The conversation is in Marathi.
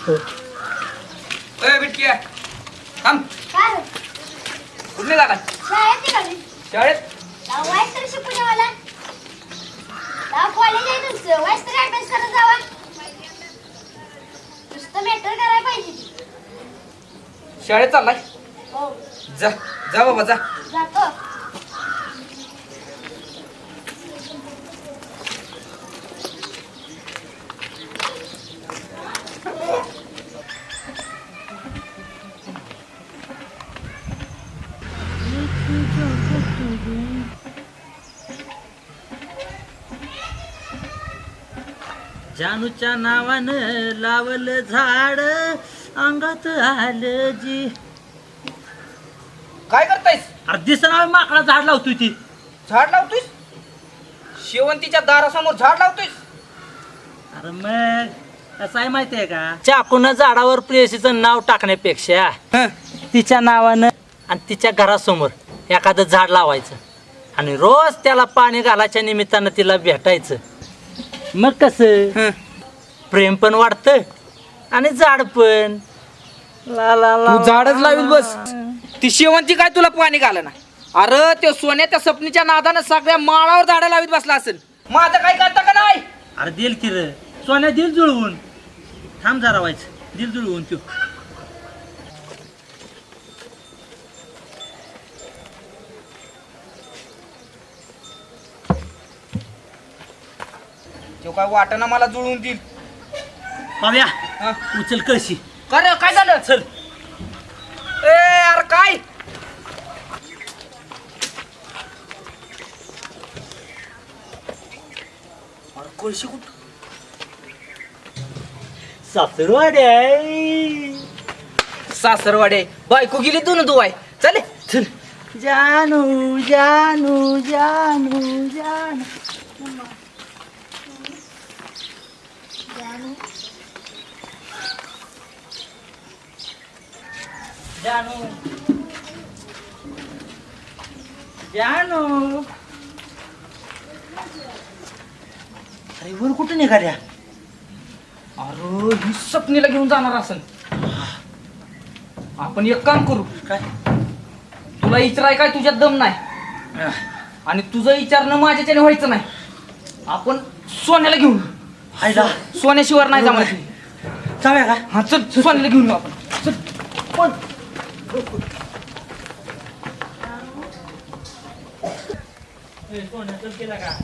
ए बिटकी थांब. काय रे? कुठे निघाला? शाळेत निघाली. शाळेत? वाईस तर शिकून यावाला. कॉलेज आहे तुमचं. वाईस तर अभ्यास करत जावा. नुसतं मॅटर करायला पाहिजे. शाळेत चाललाय? हो. जा जा बाबा जा. जातो. जानूच्या नावानं लावलं झाड अंगात आलं जी. काय करतायस? अरे दिसना माकडा झाड लावतोय ती. झाड लावतोयस? शेवंतीच्या दारासमोर झाड लावतोयस? अरे मग कसं आहे माहितीये का, चाकून झाडावर प्रेयसीचं नाव टाकण्यापेक्षा तिच्या नावानं आणि तिच्या घरासमोर एखादं झाड लावायचं आणि रोज त्याला पाणी घालायच्या निमित्तानं तिला भेटायचं. मग कसं प्रेम पण वाढतं आणि झाड पण. ला ला ला तू झाडच लावीत बस. ती शेवंती काय तुला पाणी घाल ना? अरे ते सोन्याच्या सपनीच्या नादानं सगळ्या माळावर झाडं लावीत बसला असेल. माझं काय करता का नाही? अरे दिल की रे सोन्या, दिल जुळवून. थांब जरा व्हायचं दिल जुळवून तू. तो काय वाटना मला जुळवून देईल. पाव्या उचल कळशी. कर काय झालं? चल. ए यार काय? कळशी कुठं? सासरवाड्या. सासरवाडे बायको गेली दोन दुवाय. चल चल. जानू जानू जानू जानू. जानू जानू. अरे वर कुठं निघाल्या? अरे ही सपनीला घेऊन जाणार असेल. आपण एक काम करू. काय? तुला विचाराय काय तुझ्यात दम नाही आणि तुझं विचारणं माझ्याच्याने व्हायचं नाही. आपण सोन्याला घेऊन आईला सोन्याशिवाय नाही जमायचं. जाऊया का? हा चल सोन्याला घेऊन येऊ आपण. चल पण सोन्याचं केला का?